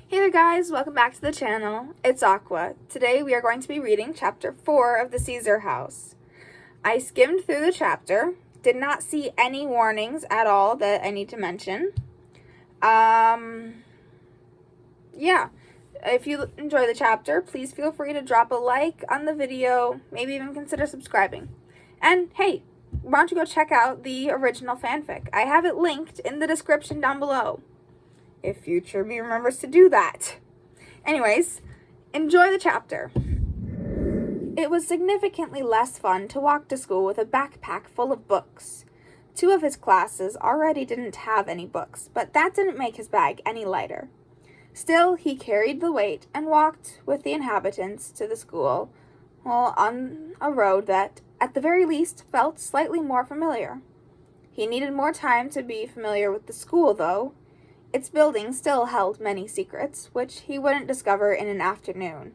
Hey there guys, welcome back to the channel. It's Aqua. Today we are going to be reading chapter 4 of the Caesar House. I skimmed through the chapter, did not see any warnings at all that I need to mention. Yeah, if you enjoy the chapter, please feel free to drop a like on the video, maybe even consider subscribing. And hey, why don't you go check out the original fanfic? I have it linked in the description down below, if future me remembers to do that. Anyways, enjoy the chapter. It was significantly less fun to walk to school with a backpack full of books. 2 of his classes already didn't have any books, but that didn't make his bag any lighter. Still, he carried the weight and walked with the inhabitants to the school, on a road that, at the very least, felt slightly more familiar. He needed more time to be familiar with the school, though. Its building still held many secrets, which he wouldn't discover in an afternoon.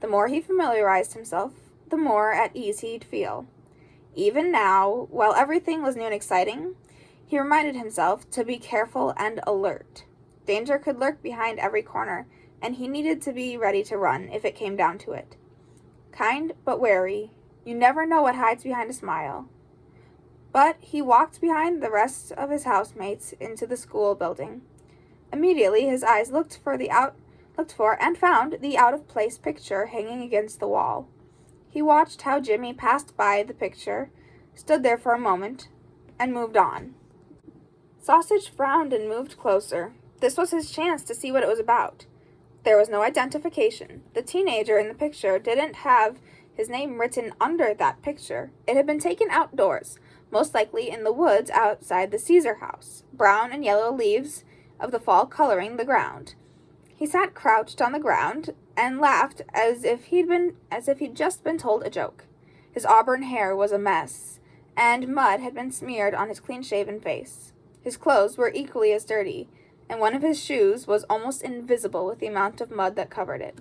The more he familiarized himself, the more at ease he'd feel. Even now, while everything was new and exciting, he reminded himself to be careful and alert. Danger could lurk behind every corner, and he needed to be ready to run if it came down to it. Kind but wary, you never know what hides behind a smile. But he walked behind the rest of his housemates into the school building. Immediately his eyes looked for and found the out-of-place picture hanging against the wall. He watched how Jimmy passed by the picture, stood there for a moment, and moved on. Sausage frowned and moved closer. This was his chance to see what it was about. There was no identification. The teenager in the picture didn't have his name written under that picture. It had been taken outdoors, most likely in the woods outside the Caesar house, brown and yellow leaves of the fall coloring the ground. He sat crouched on the ground and laughed as if he'd just been told a joke. His auburn hair was a mess, and mud had been smeared on his clean-shaven face. His clothes were equally as dirty, and one of his shoes was almost invisible with the amount of mud that covered it.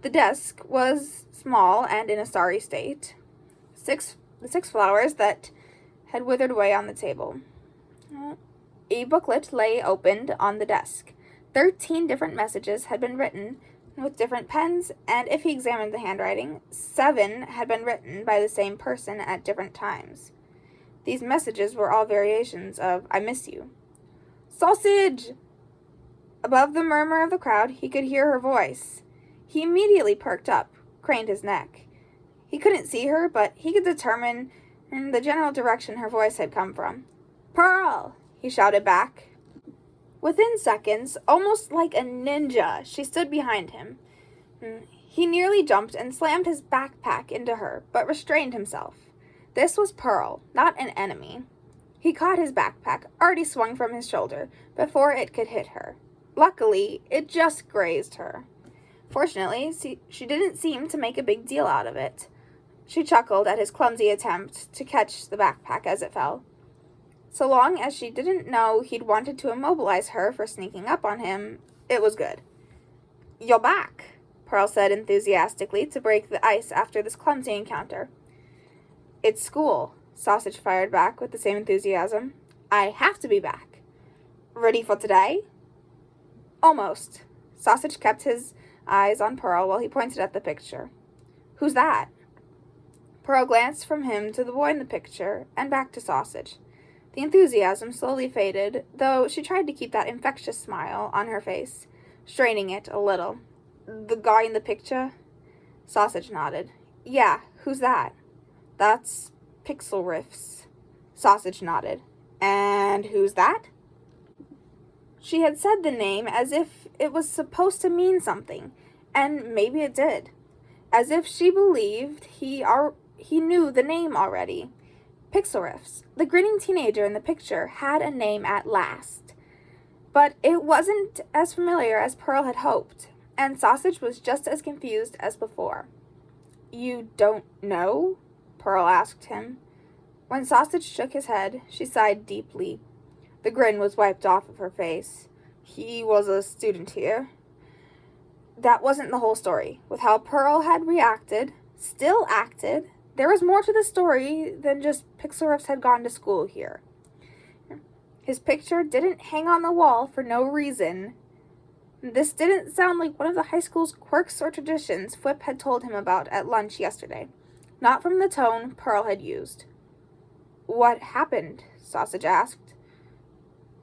The desk was small and in a sorry state. The 6 flowers that had withered away on the table. A booklet lay opened on the desk. 13 different messages had been written with different pens, and if he examined the handwriting, 7 had been written by the same person at different times. These messages were all variations of "I miss you." "Sausage!" Above the murmur of the crowd, he could hear her voice. He immediately perked up, craned his neck. He couldn't see her, but he could determine the general direction her voice had come from. "Pearl!" he shouted back. Within seconds, almost like a ninja, she stood behind him. He nearly jumped and slammed his backpack into her, but restrained himself. This was Pearl, not an enemy. He caught his backpack, already swung from his shoulder, before it could hit her. Luckily, it just grazed her. Fortunately, she didn't seem to make a big deal out of it. She chuckled at his clumsy attempt to catch the backpack as it fell. So long as she didn't know he'd wanted to immobilize her for sneaking up on him, it was good. "You're back," Pearl said enthusiastically to break the ice after this clumsy encounter. "It's school," Sausage fired back with the same enthusiasm. "I have to be back." "Ready for today?" "Almost." Sausage kept his eyes on Pearl while he pointed at the picture. "Who's that?" Pearl glanced from him to the boy in the picture and back to Sausage. The enthusiasm slowly faded, though she tried to keep that infectious smile on her face, straining it a little. "The guy in the picture?" Sausage nodded. "Yeah, who's that?" "That's Pixel Riffs." Sausage nodded. "And who's that?" She had said the name as if it was supposed to mean something, and maybe it did. As if she believed he knew the name already. Pixel Riffs. The grinning teenager in the picture had a name at last. But it wasn't as familiar as Pearl had hoped, and Sausage was just as confused as before. "You don't know?" Pearl asked him. When Sausage shook his head, she sighed deeply. The grin was wiped off of her face. "He was a student here." That wasn't the whole story. With how Pearl had reacted, still acted, there was more to the story than just Pixel Riffs had gone to school here. His picture didn't hang on the wall for no reason. This didn't sound like one of the high school's quirks or traditions Fwip had told him about at lunch yesterday. Not from the tone Pearl had used. "What happened?" Sausage asked.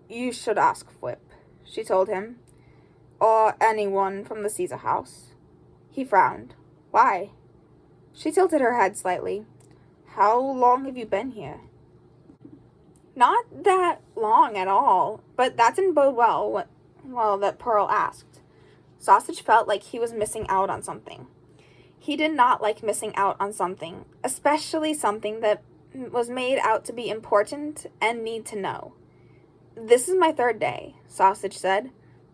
"You should ask Fwip," she told him. "Or anyone from the Caesar house." He frowned. "Why?" She tilted her head slightly. "How long have you been here?" Not that long at all, but that didn't bode well that Pearl asked. Sausage felt like he was missing out on something. He did not like missing out on something, especially something that was made out to be important and need to know. "This is my 3rd day," Sausage said.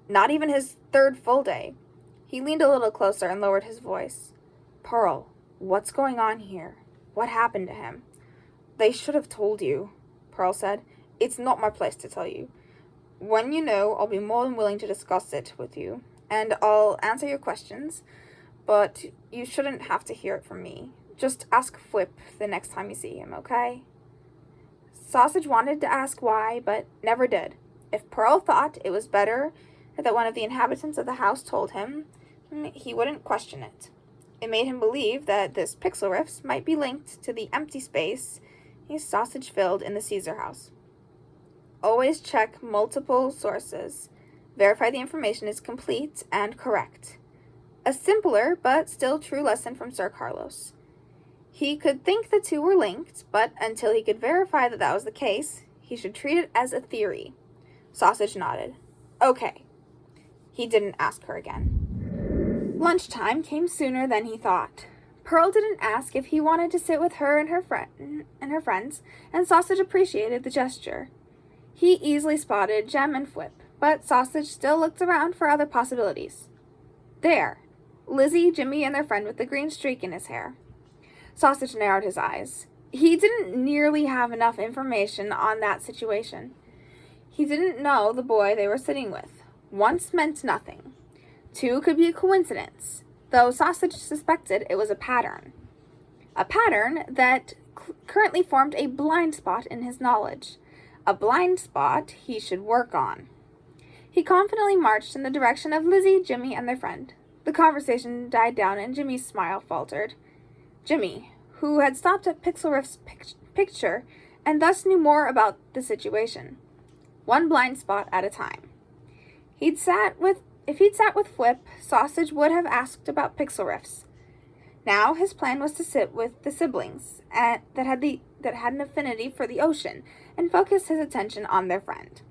Not even his 3rd full day. He leaned a little closer and lowered his voice. "Pearl, what's going on here? What happened to him?" "They should have told you," Pearl said. "It's not my place to tell you. When you know, I'll be more than willing to discuss it with you, and I'll answer your questions, but you shouldn't have to hear it from me. Just ask Fwip the next time you see him, okay?" Sausage wanted to ask why, but never did. If Pearl thought it was better that one of the inhabitants of the house told him, he wouldn't question it. It made him believe that this pixel rifts might be linked to the empty space Sausage filled in the Caesar house. Always check multiple sources. Verify the information is complete and correct. A simpler but still true lesson from Sir Carlos. He could think the two were linked, but until he could verify that that was the case, he should treat it as a theory. Sausage nodded. Okay. He didn't ask her again. Lunchtime came sooner than he thought. Pearl didn't ask if he wanted to sit with her and her friends, and Sausage appreciated the gesture. He easily spotted Jem and Fwip, but Sausage still looked around for other possibilities. There, Lizzie, Jimmy, and their friend with the green streak in his hair. Sausage narrowed his eyes. He didn't nearly have enough information on that situation. He didn't know the boy they were sitting with. Once meant nothing. 2 could be a coincidence, though Sausage suspected it was a pattern. A pattern that currently formed a blind spot in his knowledge. A blind spot he should work on. He confidently marched in the direction of Lizzie, Jimmy, and their friend. The conversation died down and Jimmy's smile faltered. Jimmy, who had stopped at Pixel Rift's picture and thus knew more about the situation. One blind spot at a time. If he'd sat with Fwip, Sausage would have asked about pixel rifts. Now his plan was to sit with the siblings that had an affinity for the ocean and focus his attention on their friend.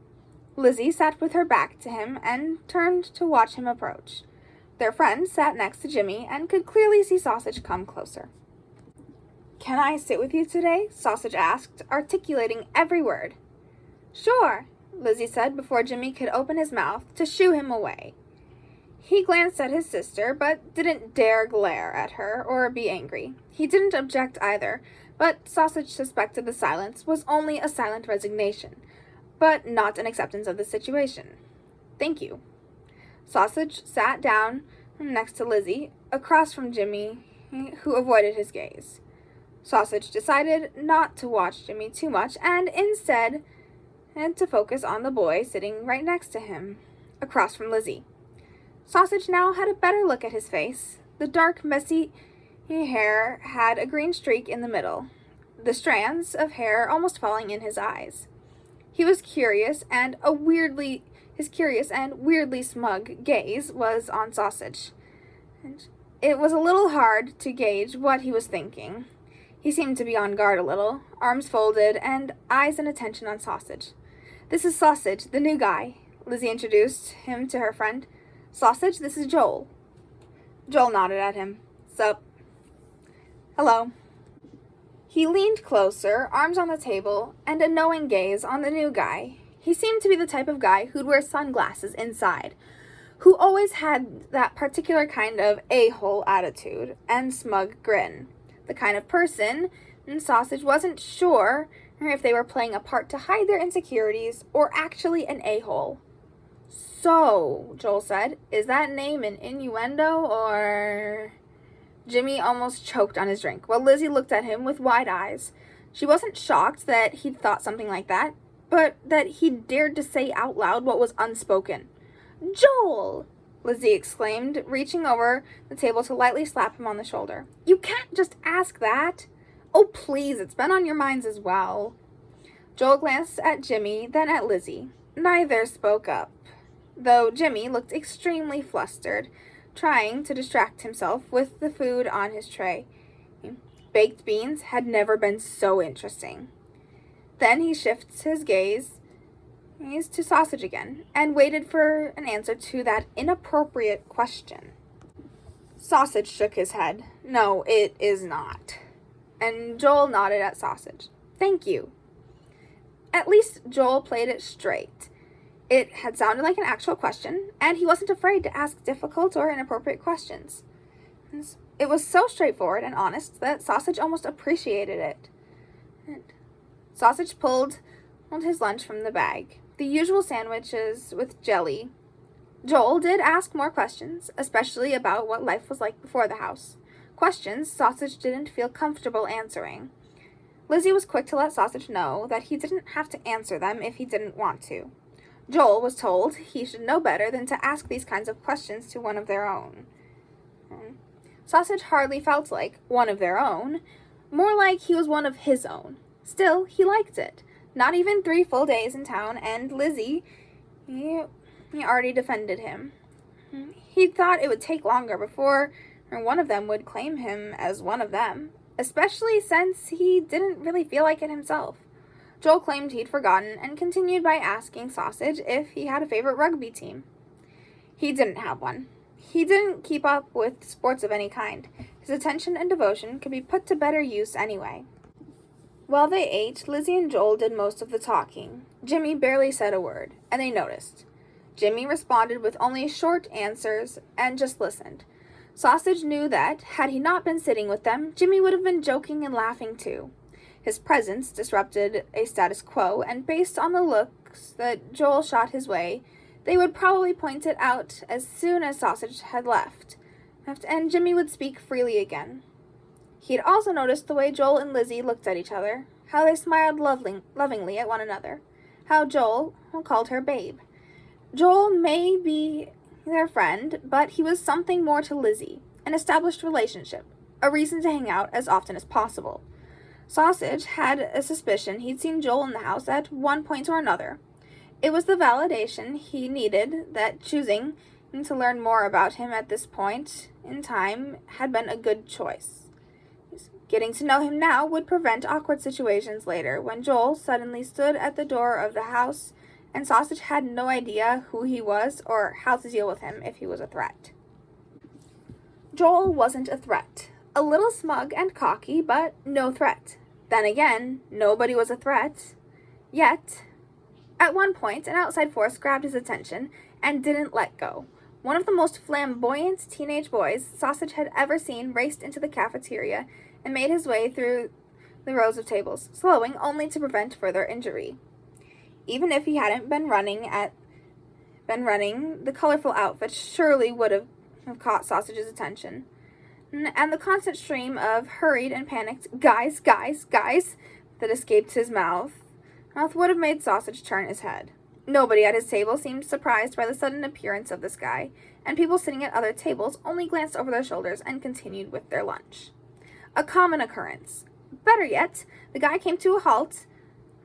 Lizzie sat with her back to him and turned to watch him approach. Their friend sat next to Jimmy and could clearly see Sausage come closer. "Can I sit with you today?" Sausage asked, articulating every word. "Sure," Lizzie said before Jimmy could open his mouth to shoo him away. He glanced at his sister, but didn't dare glare at her or be angry. He didn't object either, but Sausage suspected the silence was only a silent resignation, but not an acceptance of the situation. "Thank you." Sausage sat down next to Lizzie, across from Jimmy, who avoided his gaze. Sausage decided not to watch Jimmy too much and instead to focus on the boy sitting right next to him, across from Lizzie. Sausage now had a better look at his face. The dark, messy hair had a green streak in the middle, the strands of hair almost falling in his eyes. His curious and weirdly smug gaze was on Sausage. It was a little hard to gauge what he was thinking. He seemed to be on guard a little, arms folded and eyes and attention on Sausage. "This is Sausage, the new guy," Lizzie introduced him to her friend. "Sausage, this is Joel." Joel nodded at him. "Sup?" "Hello." He leaned closer, arms on the table, and a knowing gaze on the new guy. He seemed to be the type of guy who'd wear sunglasses inside, who always had that particular kind of a-hole attitude and smug grin. The kind of person Sausage wasn't sure if they were playing a part to hide their insecurities or actually an a-hole. "So," Joel said, "is that name an innuendo or—" Jimmy almost choked on his drink, while Lizzie looked at him with wide eyes. She wasn't shocked that he'd thought something like that, but that he'd dared to say out loud what was unspoken. "Joel!" Lizzie exclaimed, reaching over the table to lightly slap him on the shoulder. You can't just ask that. Oh, please, it's been on your minds as well. Joel glanced at Jimmy, then at Lizzie. Neither spoke up, though Jimmy looked extremely flustered, trying to distract himself with the food on his tray. Baked beans had never been so interesting. Then he shifted his gaze to Sausage again, and waited for an answer to that inappropriate question. Sausage shook his head. No, it is not. And Joel nodded at Sausage. Thank you. At least Joel played it straight. It had sounded like an actual question, and he wasn't afraid to ask difficult or inappropriate questions. It was so straightforward and honest that Sausage almost appreciated it. Sausage pulled his lunch from the bag. The usual sandwiches with jelly. Joel did ask more questions, especially about what life was like before the house. Questions Sausage didn't feel comfortable answering. Lizzie was quick to let Sausage know that he didn't have to answer them if he didn't want to. Joel was told he should know better than to ask these kinds of questions to one of their own. Sausage hardly felt like one of their own, more like he was one of his own. Still, he liked it. Not even 3 full days in town, and Lizzie, he already defended him. He thought it would take longer before one of them would claim him as one of them, especially since he didn't really feel like it himself. Joel claimed he'd forgotten and continued by asking Sausage if he had a favorite rugby team. He didn't have one. He didn't keep up with sports of any kind. His attention and devotion could be put to better use anyway. While they ate, Lizzie and Joel did most of the talking. Jimmy barely said a word, and they noticed. Jimmy responded with only short answers and just listened. Sausage knew that, had he not been sitting with them, Jimmy would have been joking and laughing too. His presence disrupted a status quo, and based on the looks that Joel shot his way, they would probably point it out as soon as Sausage had left, and Jimmy would speak freely again. He had also noticed the way Joel and Lizzie looked at each other, how they smiled lovingly at one another, how Joel called her babe. Joel may be their friend, but he was something more to Lizzie, an established relationship, a reason to hang out as often as possible. Sausage had a suspicion he'd seen Joel in the house at one point or another. It was the validation he needed that choosing to learn more about him at this point in time had been a good choice. Getting to know him now would prevent awkward situations later when Joel suddenly stood at the door of the house and Sausage had no idea who he was or how to deal with him if he was a threat. Joel wasn't a threat. A little smug and cocky, but no threat. Then again, nobody was a threat. Yet, at one point, an outside force grabbed his attention and didn't let go. One of the most flamboyant teenage boys Sausage had ever seen raced into the cafeteria and made his way through the rows of tables, slowing only to prevent further injury. Even if he hadn't been running, the colorful outfit surely would have caught Sausage's attention. And the constant stream of hurried and panicked guys that escaped his mouth would have made Sausage turn his head. Nobody at his table seemed surprised by the sudden appearance of this guy, and people sitting at other tables only glanced over their shoulders and continued with their lunch. A common occurrence. Better yet, the guy came to a halt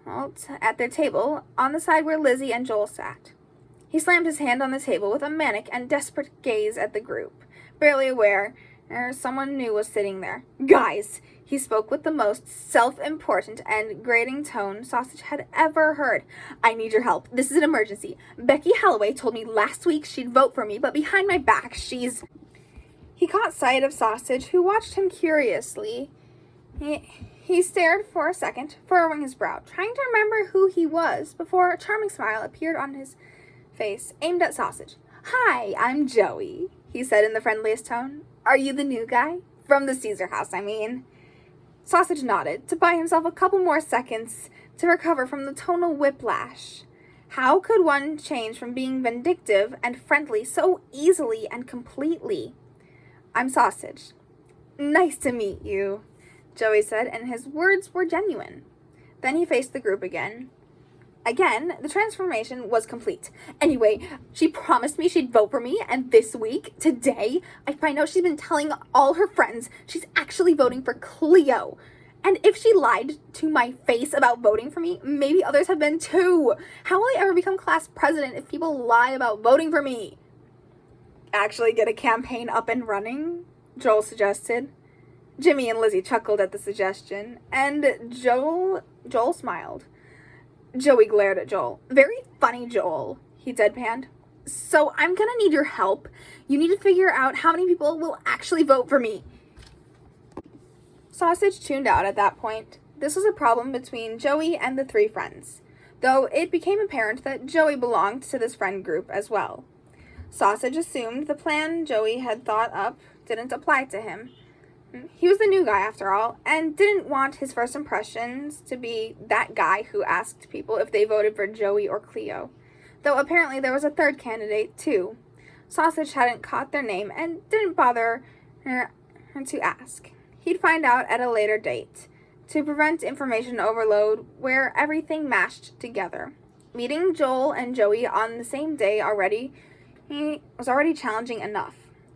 at their table on the side where Lizzie and Joel sat. He slammed his hand on the table with a manic and desperate gaze at the group, barely aware someone new was sitting there. Guys, he spoke with the most self-important and grating tone Sausage had ever heard. I need your help. This is an emergency. Becky Holloway told me last week she'd vote for me, but behind my back, she's... He caught sight of Sausage, who watched him curiously. He stared for a second, furrowing his brow, trying to remember who he was, before a charming smile appeared on his face, aimed at Sausage. Hi, I'm Joey, he said in the friendliest tone. Are you the new guy? From the Caesar house, I mean. Sausage nodded, to buy himself a couple more seconds to recover from the tonal whiplash. How could one change from being vindictive and friendly so easily and completely? I'm Sausage. Nice to meet you, Joey said, and his words were genuine. Then he faced the group again. Again, the transformation was complete. Anyway, she promised me she'd vote for me, and this week, today, I find out she's been telling all her friends she's actually voting for Cleo. And if she lied to my face about voting for me, maybe others have been too. How will I ever become class president if people lie about voting for me? Actually get a campaign up and running? Joel suggested. Jimmy and Lizzie chuckled at the suggestion, and Joel smiled. Joey glared at Joel. Very funny, Joel, he deadpanned. So I'm gonna need your help. You need to figure out how many people will actually vote for me. Sausage tuned out at that point. This was a problem between Joey and the three friends, though it became apparent that Joey belonged to this friend group as well. Sausage assumed the plan Joey had thought up didn't apply to him. He was the new guy after all, and didn't want his first impressions to be that guy who asked people if they voted for Joey or Cleo, though apparently there was a third candidate too. Sausage hadn't caught their name and didn't bother to ask. He'd find out at a later date, to prevent information overload where everything mashed together. Meeting Joel and Joey on the same day was already challenging enough.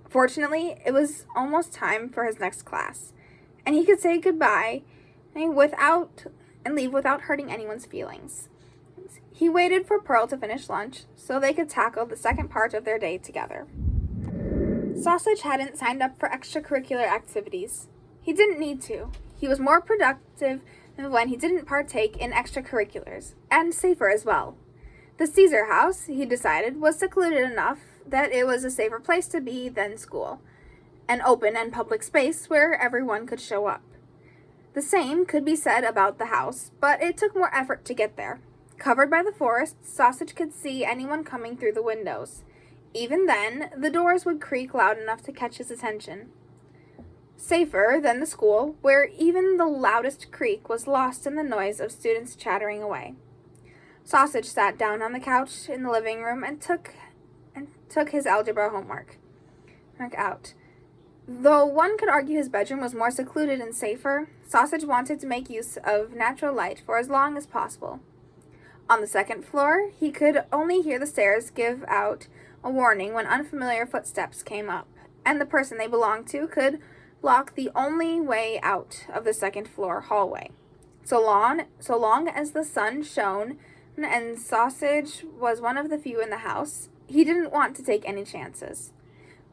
Fortunately, it was almost time for his next class, and he could say goodbye and leave without hurting anyone's feelings. He waited for Pearl to finish lunch so they could tackle the second part of their day together. Sausage hadn't signed up for extracurricular activities. He didn't need to. He was more productive when he didn't partake in extracurriculars, and safer as well. The Caesar house, he decided, was secluded enough that it was a safer place to be than school, an open and public space where everyone could show up. The same could be said about the house, but it took more effort to get there. Covered by the forest, Sausage could see anyone coming through the windows. Even then, the doors would creak loud enough to catch his attention. Safer than the school, where even the loudest creak was lost in the noise of students chattering away. Sausage sat down on the couch in the living room and took his algebra homework out. Though one could argue his bedroom was more secluded and safer, Sausage wanted to make use of natural light for as long as possible. On the second floor, he could only hear the stairs give out a warning when unfamiliar footsteps came up, and the person they belonged to could block the only way out of the second floor hallway. So long as the sun shone and Sausage was one of the few in the house, he didn't want to take any chances.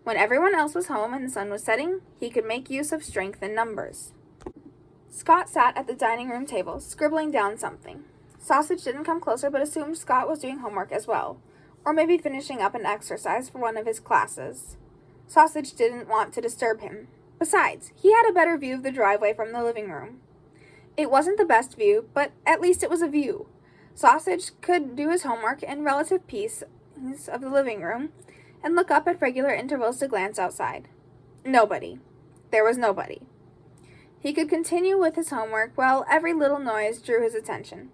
When everyone else was home and the sun was setting, he could make use of strength in numbers. Scott sat at the dining room table, scribbling down something. Sausage didn't come closer but assumed Scott was doing homework as well, or maybe finishing up an exercise for one of his classes. Sausage didn't want to disturb him. Besides, he had a better view of the driveway from the living room. It wasn't the best view, but at least it was a view. Sausage could do his homework in relative peace of the living room and look up at regular intervals to glance outside. Nobody. There was nobody. He could continue with his homework while every little noise drew his attention.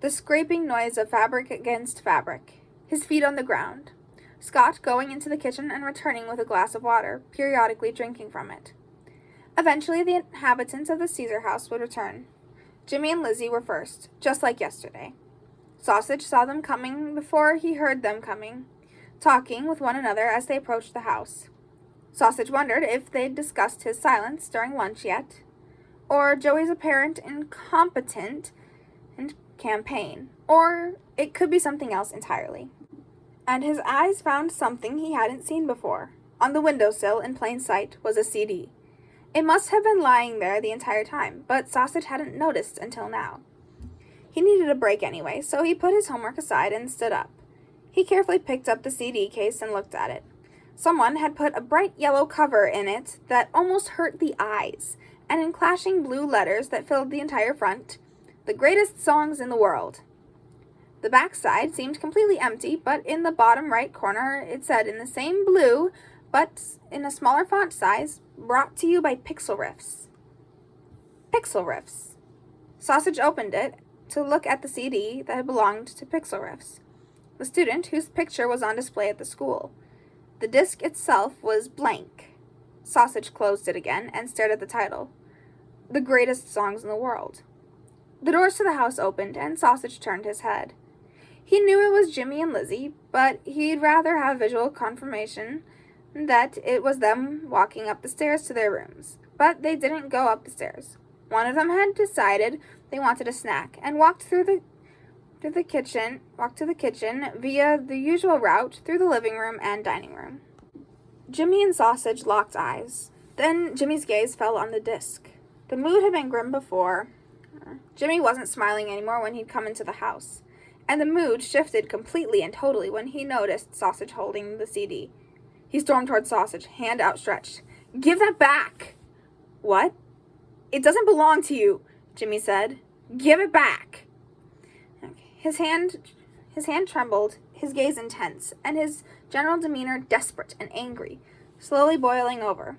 The scraping noise of fabric against fabric, his feet on the ground, Scott going into the kitchen and returning with a glass of water, periodically drinking from it. Eventually, the inhabitants of the Caesar house would return. Jimmy and Lizzie were first, just like yesterday. Sausage saw them coming before he heard them coming, talking with one another as they approached the house. Sausage wondered if they'd discussed his silence during lunch yet, or Joey's apparent incompetence and campaign, or it could be something else entirely. And his eyes found something he hadn't seen before. On the windowsill, in plain sight, was a CD. It must have been lying there the entire time, but Sausage hadn't noticed until now. He needed a break anyway, so he put his homework aside and stood up. He carefully picked up the CD case and looked at it. Someone had put a bright yellow cover in it that almost hurt the eyes, and in clashing blue letters that filled the entire front, "The greatest songs in the world." The backside seemed completely empty, but in the bottom right corner it said in the same blue, but in a smaller font size, "Brought to you by Pixel Riffs." Pixel Riffs. Sausage opened it to look at the CD that had belonged to Pixel Riffs, the student whose picture was on display at the school. The disc itself was blank. Sausage closed it again and stared at the title. "The greatest songs in the world." The doors to the house opened, and Sausage turned his head. He knew it was Jimmy and Lizzie, but he'd rather have visual confirmation that it was them walking up the stairs to their rooms. But they didn't go up the stairs. One of them had decided they wanted a snack and walked to the kitchen via the usual route through the living room and dining room. Jimmy and Sausage locked eyes. Then Jimmy's gaze fell on the disc. The mood had been grim before. Jimmy wasn't smiling anymore when he'd come into the house. And the mood shifted completely and totally when he noticed Sausage holding the CD. He stormed toward Sausage, hand outstretched. "Give that back!" "What?" "It doesn't belong to you," Jimmy said. "Give it back." His hand trembled, his gaze intense, and his general demeanor desperate and angry, slowly boiling over.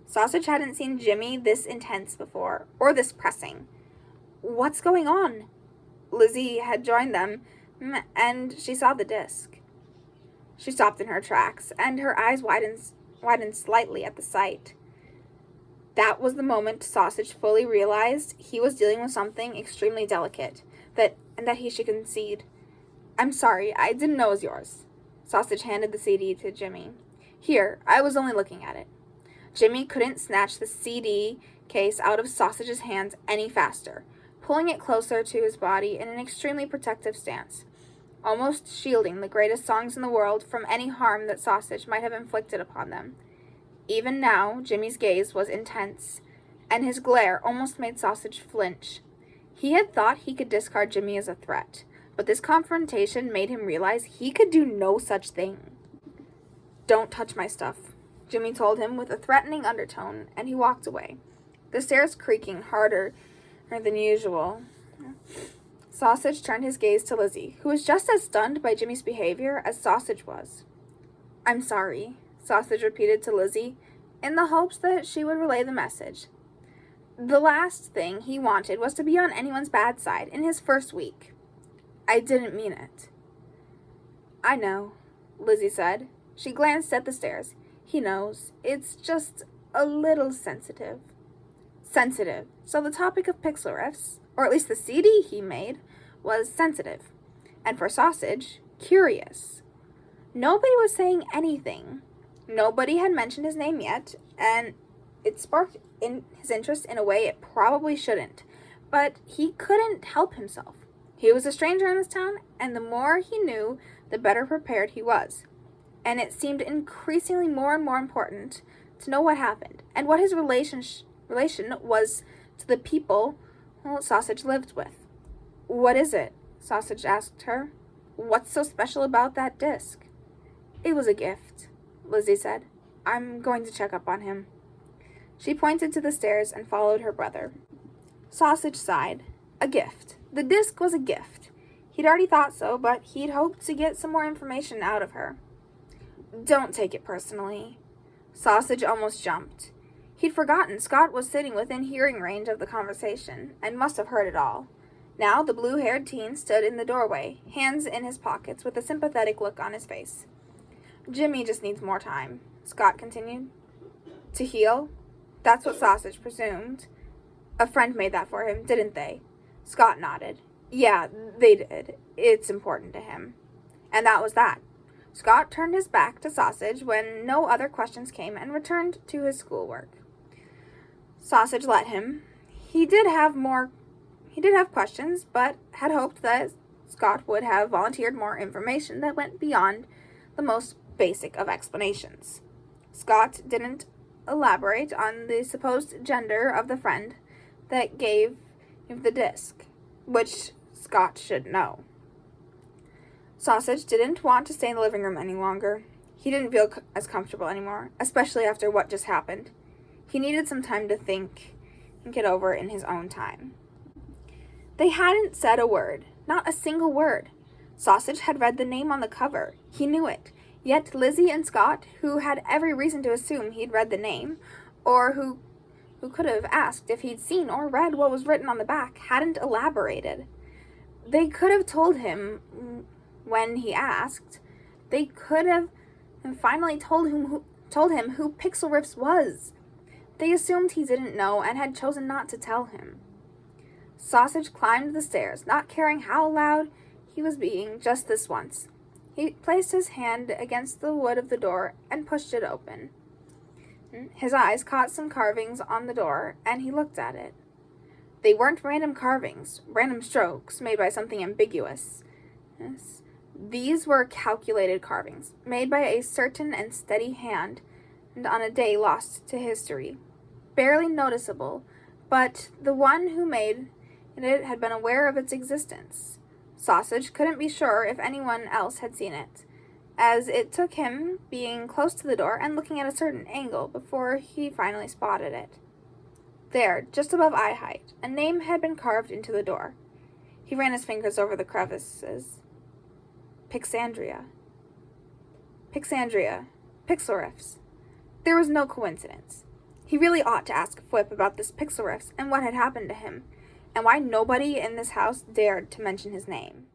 Sausage hadn't seen Jimmy this intense before, or this pressing. "What's going on?" Lizzie had joined them, and she saw the disc. She stopped in her tracks, and her eyes widened slightly at the sight. That was the moment Sausage fully realized he was dealing with something extremely delicate, and that he should concede. "I'm sorry, I didn't know it was yours." Sausage handed the CD to Jimmy. "Here, I was only looking at it." Jimmy couldn't snatch the CD case out of Sausage's hands any faster, pulling it closer to his body in an extremely protective stance, almost shielding the greatest songs in the world from any harm that Sausage might have inflicted upon them. Even now, Jimmy's gaze was intense, and his glare almost made Sausage flinch. He had thought he could discard Jimmy as a threat, but this confrontation made him realize he could do no such thing. "Don't touch my stuff," Jimmy told him with a threatening undertone, and he walked away, the stairs creaking harder than usual. Sausage turned his gaze to Lizzie, who was just as stunned by Jimmy's behavior as Sausage was. "I'm sorry," Sausage repeated to Lizzie, in the hopes that she would relay the message. The last thing he wanted was to be on anyone's bad side in his first week. "I didn't mean it." "I know," Lizzie said. She glanced at the stairs. "He knows. It's just a little sensitive." Sensitive. So the topic of pixel riffs, or at least the CD he made, was sensitive. And for Sausage, curious. Nobody was saying anything. Nobody had mentioned his name yet, and it sparked his interest in a way it probably shouldn't. But he couldn't help himself. He was a stranger in this town, and the more he knew, the better prepared he was. And it seemed increasingly more and more important to know what happened, and what his relation was to the people Sausage lived with. "What is it?" Sausage asked her. "What's so special about that disc?" "It was a gift," Lizzie said. "I'm going to check up on him." She pointed to the stairs and followed her brother. Sausage sighed. A gift. The disc was a gift. He'd already thought so, but he'd hoped to get some more information out of her. "Don't take it personally." Sausage almost jumped. He'd forgotten Scott was sitting within hearing range of the conversation, and must have heard it all. Now the blue-haired teen stood in the doorway, hands in his pockets, with a sympathetic look on his face. "Jimmy just needs more time," Scott continued. "To heal?" That's what Sausage presumed. "A friend made that for him, didn't they?" Scott nodded. "Yeah, they did. It's important to him." And that was that. Scott turned his back to Sausage when no other questions came and returned to his schoolwork. Sausage let him. He did have questions, but had hoped that Scott would have volunteered more information that went beyond the most basic of explanations. Scott didn't elaborate on the supposed gender of the friend that gave him the disc, which Scott should know. Sausage didn't want to stay in the living room any longer. He didn't feel as comfortable anymore, especially after what just happened. He needed some time to think and get over in his own time. They hadn't said a word, not a single word. Sausage had read the name on the cover. He knew it. Yet Lizzie and Scott, who had every reason to assume he'd read the name, or who could have asked if he'd seen or read what was written on the back, hadn't elaborated. They could have told him when he asked. They could have finally told him who Pixel Riffs was. They assumed he didn't know and had chosen not to tell him. Sausage climbed the stairs, not caring how loud he was being just this once. He placed his hand against the wood of the door and pushed it open. His eyes caught some carvings on the door, and he looked at it. They weren't random carvings, random strokes made by something ambiguous. Yes. These were calculated carvings, made by a certain and steady hand, and on a day lost to history. Barely noticeable, but the one who made it had been aware of its existence. Sausage couldn't be sure if anyone else had seen it, as it took him being close to the door and looking at a certain angle before he finally spotted it. There, just above eye height, a name had been carved into the door. He ran his fingers over the crevices. Pixandria. Pixelriffs. There was no coincidence. He really ought to ask Flip about this Pixelriffs and what had happened to him, and why nobody in this house dared to mention his name.